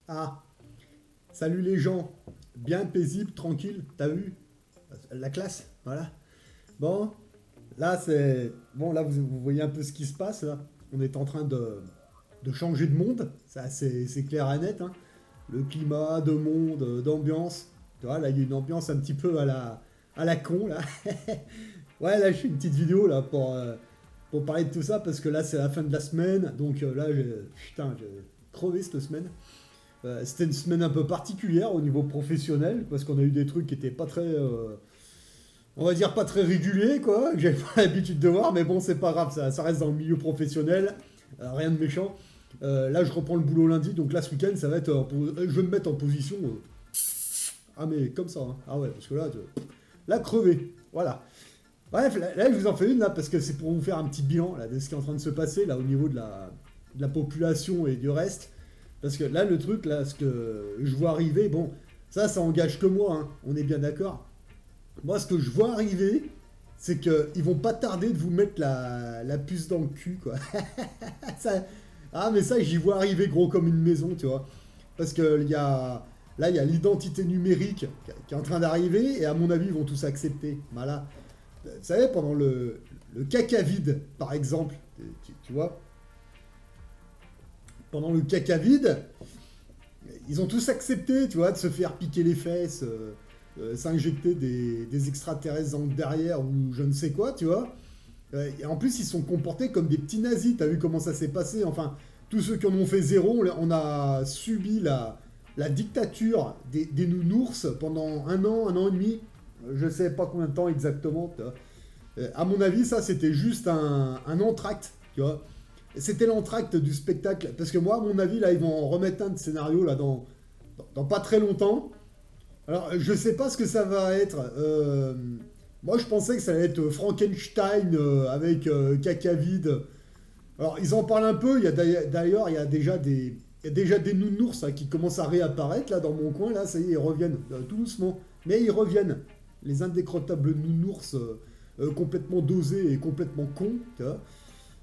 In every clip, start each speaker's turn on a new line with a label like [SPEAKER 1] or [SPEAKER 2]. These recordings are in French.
[SPEAKER 1] Ah, salut les gens. Bien paisible, tranquille, t'as vu? La classe, voilà. Bon, là c'est. Bon, là vous voyez un peu ce qui se passe là. On est en train de changer de monde, ça c'est clair et net, hein. Le climat, de monde, d'ambiance. Tu vois, là il y a une ambiance un petit peu à la con là. Ouais, là je fais une petite vidéo là pour parler de tout ça parce que là c'est la fin de la semaine. Donc là, putain, j'ai crevé cette semaine. C'était une semaine un peu particulière au niveau professionnel, parce qu'on a eu des trucs qui étaient pas très, on va dire pas très réguliers, quoi, que j'avais pas l'habitude de voir, mais bon, c'est pas grave, ça reste dans le milieu professionnel, rien de méchant. Là, je reprends le boulot lundi, donc là, ce week-end, ça va être, je vais me mettre en position, ah mais comme ça, hein. Ah ouais, parce que là, là, crevé, voilà. Bref, là, je vous en fais une, là, parce que c'est pour vous faire un petit bilan, là, de ce qui est en train de se passer, là, au niveau de la population et du reste. Parce que là, le truc, là, ce que je vois arriver, bon, ça engage que moi, hein, on est bien d'accord. Moi, ce que je vois arriver, c'est qu'ils vont pas tarder de vous mettre la puce dans le cul, quoi. Ça- ah, mais ça, j'y vois arriver gros comme une maison, tu vois. Parce que là, il y a l'identité numérique qui est en train d'arriver, et à mon avis, ils vont tous accepter. Voilà. Vous savez, pendant le caca vide, par exemple, tu vois, pendant le caca vide, ils ont tous accepté, tu vois, de se faire piquer les fesses, s'injecter des extraterrestres dans le derrière ou je ne sais quoi, tu vois. Et en plus, ils se sont comportés comme des petits nazis. T'as vu comment ça s'est passé? Enfin, tous ceux qui en ont fait zéro, on a subi la dictature des nounours pendant un an et demi. Je sais pas combien de temps exactement. Tu vois. À mon avis, ça, c'était juste un entracte, tu vois. C'était l'entracte du spectacle. Parce que moi, à mon avis, là, ils vont en remettre un de scénario là, dans pas très longtemps. Alors, je sais pas ce que ça va être. Moi, je pensais que ça allait être Frankenstein avec caca vide. Alors, ils en parlent un peu. D'ailleurs, il y a déjà des nounours là, qui commencent à réapparaître là dans mon coin. Là, ça y est, ils reviennent tout doucement. Mais ils reviennent. Les indécrottables nounours complètement dosés et complètement cons. Tu vois.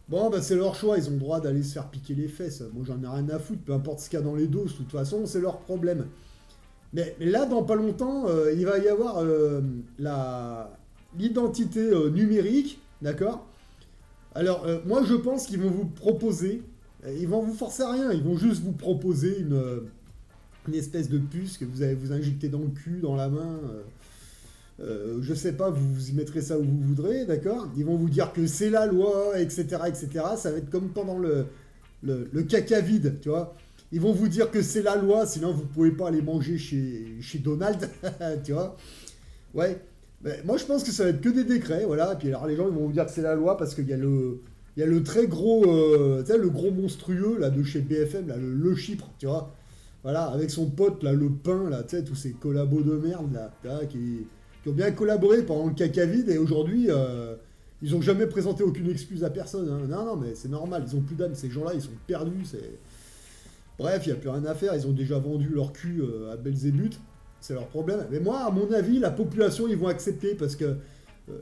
[SPEAKER 1] Bon, bah, c'est leur choix. Ils ont le droit d'aller se faire piquer les fesses. Moi, j'en ai rien à foutre. Peu importe ce qu'il y a dans les doses. De toute façon, c'est leur problème. Mais là, dans pas longtemps, il va y avoir l'identité numérique, d'accord. Alors, moi, je pense qu'ils vont vous proposer, ils vont vous forcer à rien, ils vont juste vous proposer une espèce de puce que vous allez vous injecter dans le cul, dans la main. Je sais pas, vous y mettrez ça où vous voudrez, d'accord. Ils vont vous dire que c'est la loi, etc., etc. Ça va être comme pendant le caca vide, tu vois. Ils vont vous dire que c'est la loi, sinon vous pouvez pas aller manger chez Donald, tu vois. Ouais. Mais moi je pense que ça va être que des décrets, voilà. Et puis alors les gens ils vont vous dire que c'est la loi parce qu'il y a le très gros, tu sais, le gros monstrueux là de chez BFM, là, le Chypre, tu vois. Voilà, avec son pote là, le pain, là, tu sais, tous ces collabos de merde là, tu vois, qui ont bien collaboré pendant le caca vide et aujourd'hui ils ont jamais présenté aucune excuse à personne, hein. Non, non, mais c'est normal, ils ont plus d'âme, ces gens-là, ils sont perdus, c'est. Bref, il n'y a plus rien à faire, ils ont déjà vendu leur cul à Belzébuth, c'est leur problème. Mais moi, à mon avis, la population, ils vont accepter parce que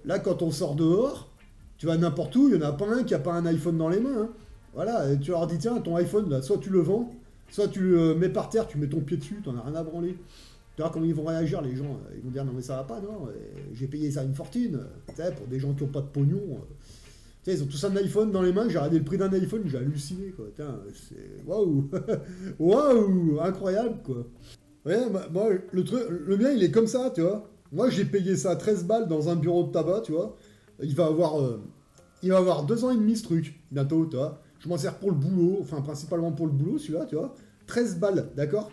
[SPEAKER 1] là, quand on sort dehors, tu vas n'importe où, il n'y en a pas un qui a pas un iPhone dans les mains, hein. Voilà, et tu leur dis, tiens, ton iPhone, là, soit tu le vends, soit tu le mets par terre, tu mets ton pied dessus, t'en as rien à branler. Tu vois comment ils vont réagir, les gens. Ils vont dire, non mais ça va pas, non, j'ai payé ça une fortune. Tu sais, pour des gens qui n'ont pas de pognon. Tu sais, ils ont tous un iPhone dans les mains, j'ai regardé le prix d'un iPhone, j'ai halluciné, quoi. Putain, c'est. Waouh. Waouh. Incroyable, quoi. Ouais, moi, le mien, il est comme ça, tu vois. Moi, j'ai payé ça 13 balles dans un bureau de tabac, tu vois. Il va avoir, euh, il va avoir 2 ans et demi, ce truc, bientôt, tu vois. Je m'en sers pour le boulot, enfin, principalement pour le boulot, celui-là, tu vois. 13 balles, d'accord.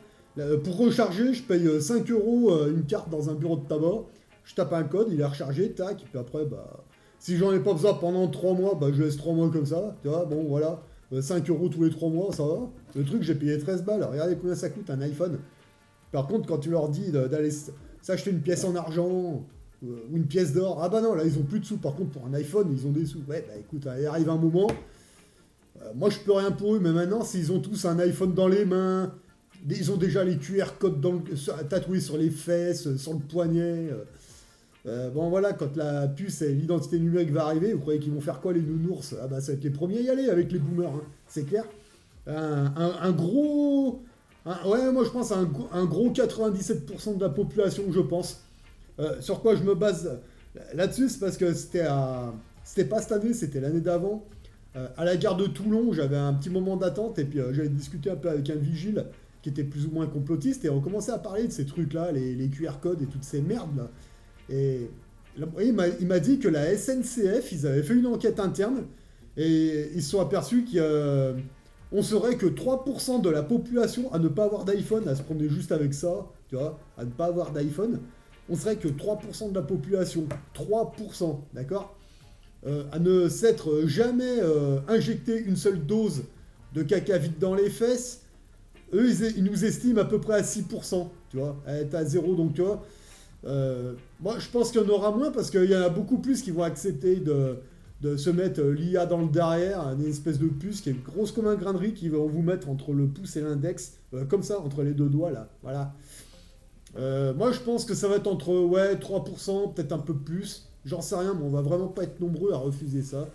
[SPEAKER 1] Pour recharger, je paye 5 euros une carte dans un bureau de tabac. Je tape un code, il est rechargé, tac, et puis après, bah, si j'en ai pas besoin pendant 3 mois, bah, je laisse 3 mois comme ça, tu vois. Bon, voilà. 5 euros tous les 3 mois, ça va. Le truc, j'ai payé 13 balles. Regardez combien ça coûte un iPhone. Par contre, quand tu leur dis d'aller s'acheter une pièce en argent ou une pièce d'or, ah bah non, là ils ont plus de sous. Par contre, pour un iPhone, ils ont des sous. Ouais, bah écoute, il arrive un moment, moi je peux rien pour eux, mais maintenant, s'ils ont tous un iPhone dans les mains, ils ont déjà les QR codes tatoués sur les fesses, sur le poignet. Bon voilà, quand la puce et l'identité numérique va arriver, vous croyez qu'ils vont faire quoi les nounours? Ah bah ça va être les premiers à y aller avec les boomers, hein. C'est clair. Un gros Ouais, moi je pense à un gros 97% de la population, je pense. Sur quoi je me base là-dessus, c'est parce que c'était pas cette année, c'était l'année d'avant. À la gare de Toulon, j'avais un petit moment d'attente et puis j'avais discuté un peu avec un vigile qui était plus ou moins complotiste et on commençait à parler de ces trucs-là, les QR codes et toutes ces merdes là. Et là, il m'a dit que la SNCF, ils avaient fait une enquête interne et ils se sont aperçus qu'on serait que 3% de la population à ne pas avoir d'iPhone, à se promener juste avec ça, tu vois, à ne pas avoir d'iPhone. On serait que 3% de la population. 3%, d'accord, à ne s'être jamais injecté une seule dose de caca vide dans les fesses. Eux, ils nous estiment à peu près à 6%, tu vois. T'es à 0, donc tu vois. Moi, je pense qu'il y en aura moins parce qu'il y en a beaucoup plus qui vont accepter de se mettre l'IA dans le derrière, une espèce de puce qui est grosse comme un grain de riz qui vont vous mettre entre le pouce et l'index, comme ça, entre les deux doigts, là. Voilà. Moi, je pense que ça va être entre, ouais, 3%, peut-être un peu plus. J'en sais rien, mais on va vraiment pas être nombreux à refuser ça.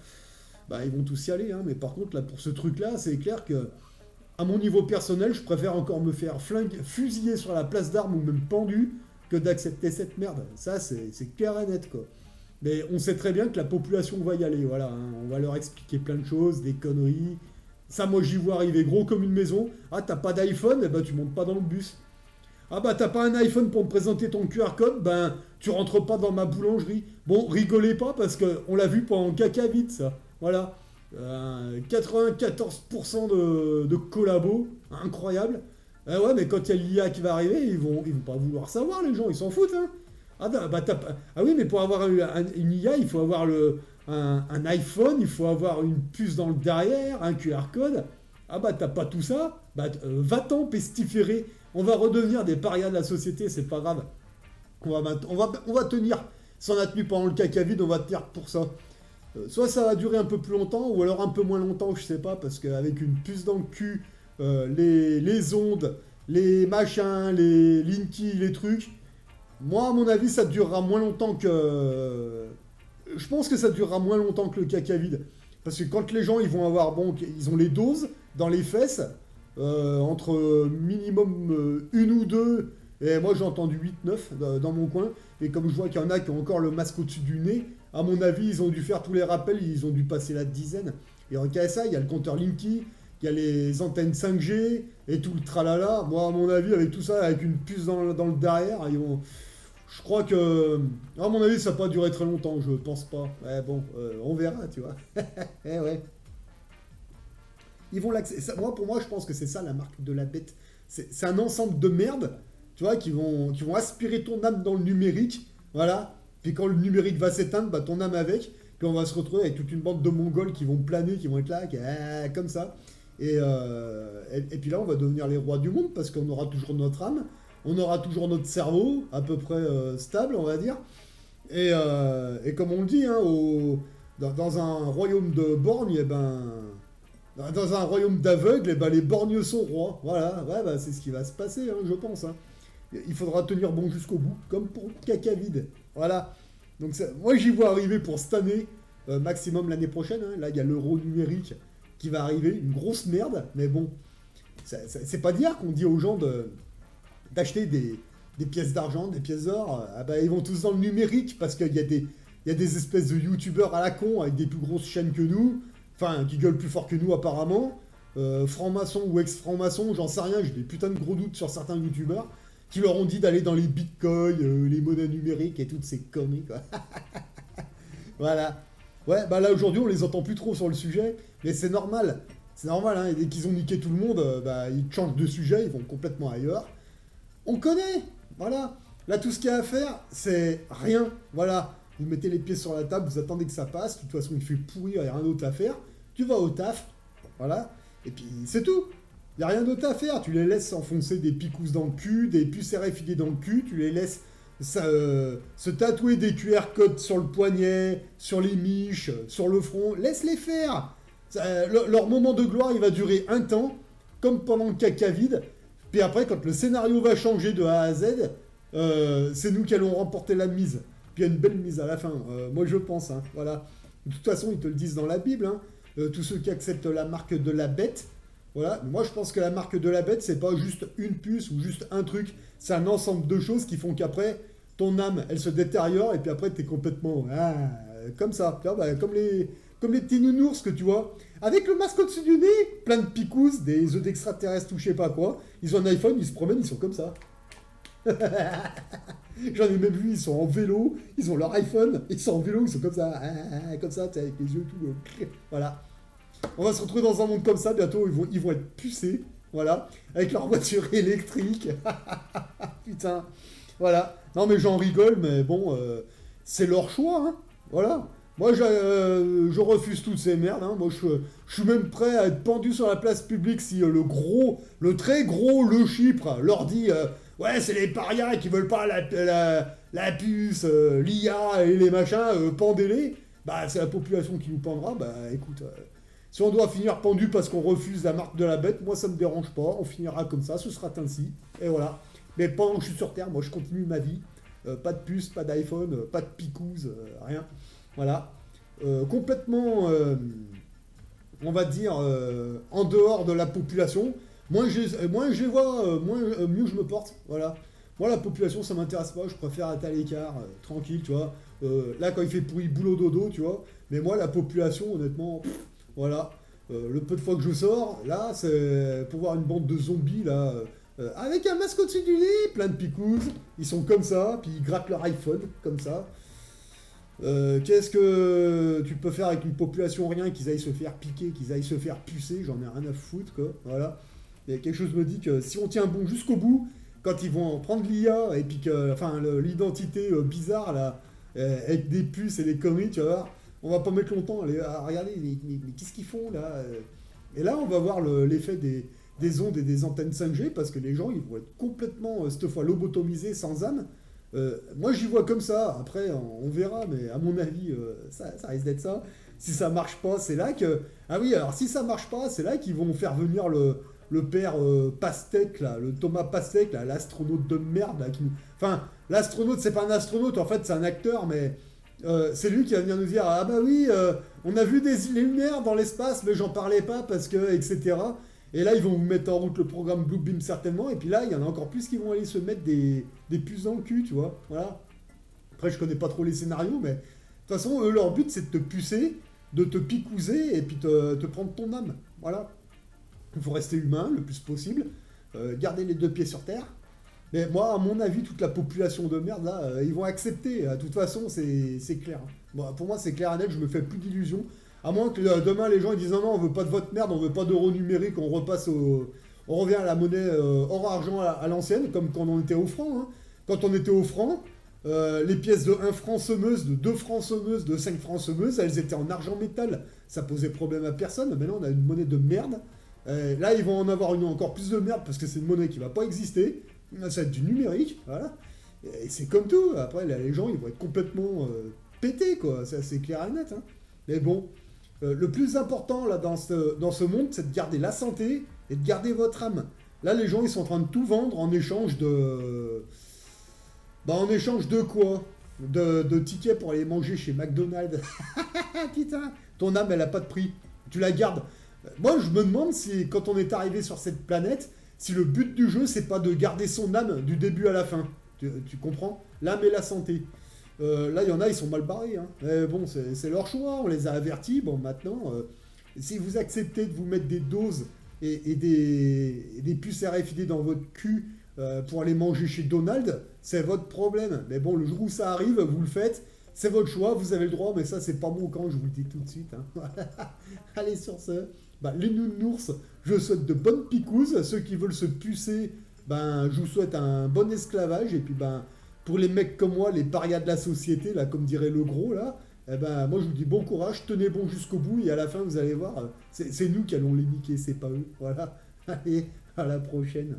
[SPEAKER 1] Bah, ils vont tous y aller, hein. Mais par contre, là, pour ce truc-là, c'est clair que, à mon niveau personnel, je préfère encore me faire fusiller sur la place d'armes ou même pendu que d'accepter cette merde. Ça, c'est clair et net, quoi. Mais on sait très bien que la population va y aller, voilà. Hein. On va leur expliquer plein de choses, des conneries. Ça, moi, j'y vois arriver gros comme une maison. Ah, t'as pas d'iPhone? Eh ben, tu montes pas dans le bus. Ah bah t'as pas un iPhone pour me présenter ton QR code, ben tu rentres pas dans ma boulangerie. Bon, rigolez pas parce que on l'a vu pendant caca vite ça. Voilà. 94% de collabos, incroyable. Ouais, mais quand il y a l'IA qui va arriver, ils vont pas vouloir savoir les gens, ils s'en foutent. Hein. Ah oui, mais pour avoir une IA, il faut avoir un iPhone, il faut avoir une puce dans le derrière, un QR code. Ah bah t'as pas tout ça, bah va-t'en pestiférer. On va redevenir des parias de la société, c'est pas grave. On va tenir. Si on a tenu pendant le caca vide, on va tenir pour ça. Soit ça va durer un peu plus longtemps, ou alors un peu moins longtemps, je sais pas, parce qu'avec une puce dans le cul, les ondes, les machins, les linky, les trucs, moi, à mon avis, ça durera moins longtemps que... Je pense que ça durera moins longtemps que le caca vide. Parce que quand les gens, ils vont avoir... Bon, ils ont les doses dans les fesses, entre minimum une ou deux, et moi j'ai entendu 8-9 dans mon coin, et comme je vois qu'il y en a qui ont encore le masque au-dessus du nez, à mon avis, ils ont dû faire tous les rappels, ils ont dû passer la dizaine. Et en cas ça, il y a le compteur Linky, il y a les antennes 5G, et tout le tralala. Moi, à mon avis, avec tout ça, avec une puce dans le derrière, ils vont... Je crois que, à mon avis, ça va pas durer très longtemps, je pense pas. Ouais, bon, on verra, tu vois. Eh ouais. Ils vont l'accès. Moi, pour moi, je pense que c'est ça la marque de la bête. C'est un ensemble de merde, tu vois, qui vont aspirer ton âme dans le numérique, voilà. Puis quand le numérique va s'éteindre, bah ton âme avec. Puis on va se retrouver avec toute une bande de Mongols qui vont planer, qui vont être là, comme ça. Et puis là, on va devenir les rois du monde parce qu'on aura toujours notre âme, on aura toujours notre cerveau, à peu près stable, on va dire. Et comme on le dit, hein, dans un royaume de borgnes, eh ben, dans un royaume d'aveugles, eh ben, les borgnes sont rois. Voilà, ouais, bah, c'est ce qui va se passer, hein, je pense. Hein. Il faudra tenir bon jusqu'au bout, comme pour caca vide. Voilà. Donc moi, j'y vois arriver pour cette année, maximum l'année prochaine. Hein. Là, il y a l'euro numérique qui va arriver, une grosse merde, mais bon, c'est pas d'hier qu'on dit aux gens d'acheter des pièces d'argent, des pièces d'or. Ah bah, ils vont tous dans le numérique parce qu'il y a des espèces de youtubeurs à la con avec des plus grosses chaînes que nous, enfin, qui gueulent plus fort que nous apparemment. Franc-maçon ou ex-franc-maçon, j'en sais rien, j'ai des putains de gros doutes sur certains youtubeurs qui leur ont dit d'aller dans les bitcoins, les monnaies numériques et toutes ces conneries, quoi. Voilà. Ouais, bah là aujourd'hui on les entend plus trop sur le sujet, mais c'est normal. C'est normal, hein, et dès qu'ils ont niqué tout le monde, bah, ils changent de sujet, ils vont complètement ailleurs. On connaît, voilà. Là tout ce qu'il y a à faire, c'est rien, voilà. Vous mettez les pieds sur la table, vous attendez que ça passe, de toute façon il fait pourrir, il n'y a rien d'autre à faire. Tu vas au taf, voilà, et puis c'est tout. Il n'y a rien d'autre à faire, tu les laisses s'enfoncer des picousses dans le cul, des puces RFID dans le cul, tu les laisses se tatouer des QR codes sur le poignet, sur les miches, sur le front, laisse-les faire. Leur moment de gloire, il va durer un temps, comme pendant le caca vide, puis après, quand le scénario va changer de A à Z, c'est nous qui allons remporter la mise. Puis il y a une belle mise à la fin, moi je pense, hein, voilà. De toute façon, ils te le disent dans la Bible, hein, tous ceux qui acceptent la marque de la bête, Voilà, mais moi je pense que la marque de la bête, c'est pas juste une puce ou juste un truc, c'est un ensemble de choses qui font qu'après, ton âme, elle se détériore, et puis après, t'es complètement... comme ça, tu vois, bah, comme les petits nounours que tu vois, avec le masque au-dessus du nez, plein de picous, des œufs d'extraterrestres ou je sais pas quoi, ils ont un iPhone, ils se promènent, ils sont comme ça. J'en ai même vu, ils sont en vélo, ils ont leur iPhone, ils sont en vélo, ils sont comme ça, tu sais, avec les yeux tout... voilà. On va se retrouver dans un monde comme ça, bientôt ils vont être pucés, voilà, avec leur voiture électrique. Putain, voilà. Non mais j'en rigole, mais bon, c'est leur choix, hein, voilà. Moi je refuse toutes ces merdes, hein. Moi je suis même prêt à être pendu sur la place publique si le très gros Le Chypre leur dit ouais c'est les parias qui veulent pas la puce, l'IA et les machins, pendez-les. Bah c'est la population qui nous pendra, bah écoute... si on doit finir pendu parce qu'on refuse la marque de la bête, moi ça me dérange pas, on finira comme ça, ce sera ainsi, et voilà. Mais pendant que je suis sur Terre, moi je continue ma vie, pas de puce, pas d'iPhone, pas de picouze, rien, voilà. Complètement, on va dire, en dehors de la population, moins je les vois, mieux je me porte, voilà. Moi la population ça m'intéresse pas, je préfère être à l'écart, tranquille, tu vois. Là quand il fait pourri boulot dodo, tu vois, mais moi la population honnêtement... Voilà. Le peu de fois que je sors, là, c'est pour voir une bande de zombies, là, avec un masque au-dessus du nez, plein de picouses, ils sont comme ça, puis ils grattent leur iPhone, comme ça. Qu'est-ce que tu peux faire avec une population rien, qu'ils aillent se faire piquer, qu'ils aillent se faire pucer, j'en ai rien à foutre, quoi, voilà. Et quelque chose me dit que si on tient bon jusqu'au bout, quand ils vont prendre l'IA, et puis que, enfin, l'identité bizarre, là, avec des puces et des conneries, tu vas voir, on va pas mettre longtemps à regarder, mais qu'est-ce qu'ils font là? Et là, on va voir l'effet des ondes et des antennes 5G, parce que les gens, ils vont être complètement, cette fois, lobotomisés, sans âme. Moi, j'y vois comme ça. Après, on verra, mais à mon avis, ça risque d'être ça. Si ça marche pas, c'est là que... Ah oui, alors si ça marche pas, c'est là qu'ils vont faire venir le père Pastèque, là, le Thomas Pastèque, là, l'astronaute de merde, là, qui... Enfin, l'astronaute, c'est pas un astronaute, en fait, c'est un acteur, mais... c'est lui qui va venir nous dire ah bah oui on a vu des lumières dans l'espace mais j'en parlais pas parce que etc. Et là ils vont vous mettre en route le programme Bluebeam certainement et puis là il y en a encore plus qui vont aller se mettre des puces dans le cul tu vois voilà. Après je connais pas trop les scénarios mais de toute façon eux leur but c'est de te pucer, de te picouser et puis te prendre ton âme voilà. Il faut rester humain le plus possible, garder les deux pieds sur terre. Mais moi, à mon avis, toute la population de merde, là, ils vont accepter. De toute façon, c'est clair. Bon, pour moi, c'est clair et net, je me fais plus d'illusions. À moins que demain, les gens ils disent non, non, on veut pas de votre merde, on veut pas d'euros numériques, on revient à la monnaie hors argent à l'ancienne, comme quand on était au franc. Hein. Quand on était au franc, les pièces de 1 franc semeuse, de 2 francs semeuse, de 5 francs semeuse, elles étaient en argent métal. Ça posait problème à personne. Maintenant, on a une monnaie de merde. Là, ils vont en avoir une encore plus de merde parce que c'est une monnaie qui va pas exister. Ça va être du numérique, voilà. Et c'est comme tout. Après, là, les gens, ils vont être complètement pétés, quoi. C'est clair et net. Hein. Mais bon, le plus important, là, dans ce monde, c'est de garder la santé et de garder votre âme. Là, les gens, ils sont en train de tout vendre en échange de... Bah, en échange de quoi de tickets pour aller manger chez McDonald's. Putain, ton âme, elle a pas de prix. Tu la gardes. Moi, je me demande si, quand on est arrivé sur cette planète, si le but du jeu, c'est pas de garder son âme du début à la fin. Tu comprends? L'âme et la santé. Là, il y en a, ils sont mal barrés. Hein. Mais bon, c'est leur choix, on les a avertis. Bon, maintenant, si vous acceptez de vous mettre des doses et des puces RFID dans votre cul pour aller manger chez Donald, c'est votre problème. Mais bon, le jour où ça arrive, vous le faites. C'est votre choix, vous avez le droit, mais ça, c'est pas mon camp, je vous le dis tout de suite. Hein. Allez, sur ce, bah, les nounours, je souhaite de bonnes picouses. Ceux qui veulent se pucer, ben, je vous souhaite un bon esclavage. Et puis, ben, pour les mecs comme moi, les parias de la société, là, comme dirait le gros, là, eh ben, moi, je vous dis bon courage, tenez bon jusqu'au bout. Et à la fin, vous allez voir, c'est nous qui allons les niquer, c'est pas eux. Voilà. Allez, à la prochaine.